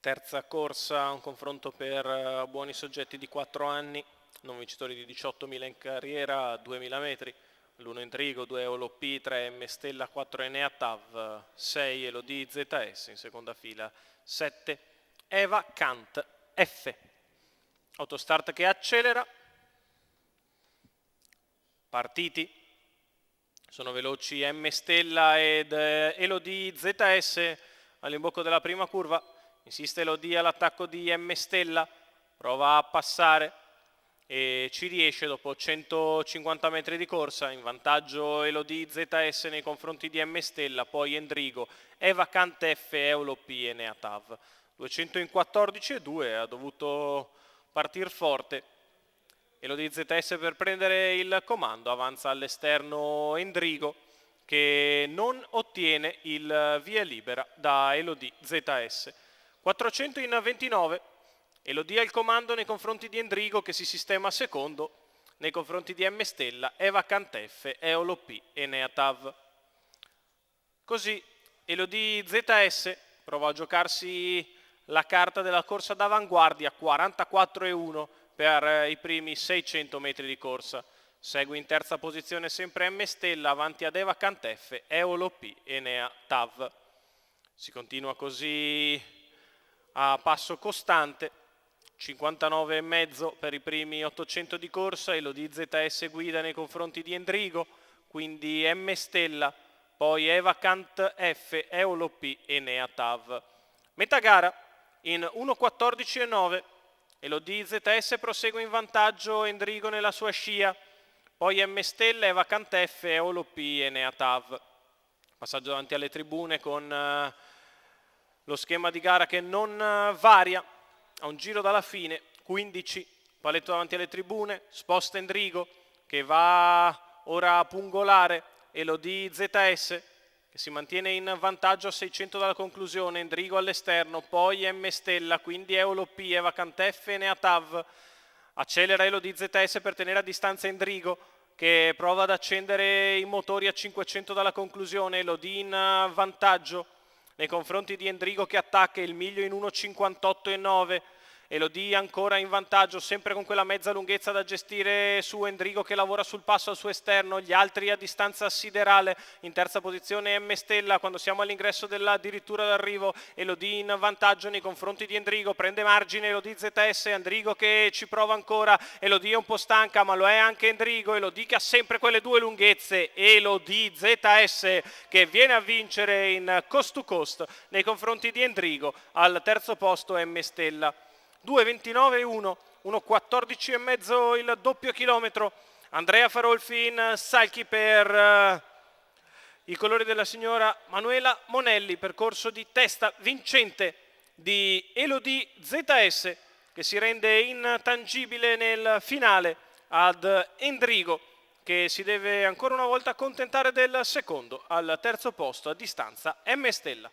Terza corsa, un confronto per buoni soggetti di 4 anni, non vincitori di 18.000 in carriera, 2.000 metri, l'1 Endrigo, 2 Olop, 3 M Stella, 4 Enea Tav, 6 Elodie ZS, in seconda fila 7 Eva Kant F. Autostart che accelera, partiti, sono veloci M Stella ed Elodie ZS all'imbocco della prima curva. Insiste Elodie all'attacco di M Stella, prova a passare e ci riesce dopo 150 metri di corsa. In vantaggio Elodie ZS nei confronti di M Stella, poi Endrigo, Eva Kant F, Olop e Enea Tav. 214,2, ha dovuto partire forte. Elodie ZS per prendere il comando, avanza all'esterno Endrigo che non ottiene il via libera da Elodie ZS. 400 in 29, Elodie al comando nei confronti di Endrigo che si sistema secondo, nei confronti di M Stella, Eva Kant F, Olop e Enea Tav. Così Elodie ZS prova a giocarsi la carta della corsa d'avanguardia, 44,1 per i primi 600 metri di corsa. Segue in terza posizione sempre M Stella, avanti ad Eva Kant F, Olop e Enea Tav. Si continua così a passo costante, 59,5 per i primi 800 di corsa. Elodie ZS guida nei confronti di Endrigo, quindi M Stella, poi Eva Kant F, Olop e Enea Tav. Metà gara in 1,14,9, Elodie ZS prosegue in vantaggio, Endrigo nella sua scia, poi M Stella, Eva Kant F, Olop e Enea Tav. Passaggio davanti alle tribune con lo schema di gara che non varia, a un giro dalla fine, 15, paletto davanti alle tribune, sposta Endrigo che va ora a pungolare Elodie ZS che si mantiene in vantaggio a 600 dalla conclusione, Endrigo all'esterno, poi M Stella, quindi Olop, Eva Kant F, Enea Tav. Accelera Elodie ZS per tenere a distanza Endrigo che prova ad accendere i motori a 500 dalla conclusione, Elodie in vantaggio nei confronti di Endrigo che attacca il miglio in 1,58,9. Elodie ancora in vantaggio, sempre con quella mezza lunghezza da gestire su Endrigo che lavora sul passo al suo esterno, gli altri a distanza siderale. In terza posizione M Stella quando siamo all'ingresso addirittura d'arrivo. Elodie in vantaggio nei confronti di Endrigo, prende margine Elodie ZS, Endrigo che ci prova ancora, Elodie è un po' stanca ma lo è anche Endrigo, Elodie che ha sempre quelle due lunghezze, Elodie ZS che viene a vincere in coast to coast nei confronti di Endrigo. Al terzo posto M Stella. 2,29,1, 1,14,5 il doppio chilometro. Andrea Farolfi in salchi per i colori della signora Manuela Monelli, percorso di testa vincente di Elodie ZS che si rende intangibile nel finale ad Endrigo che si deve ancora una volta accontentare del secondo. Al terzo posto a distanza M Stella.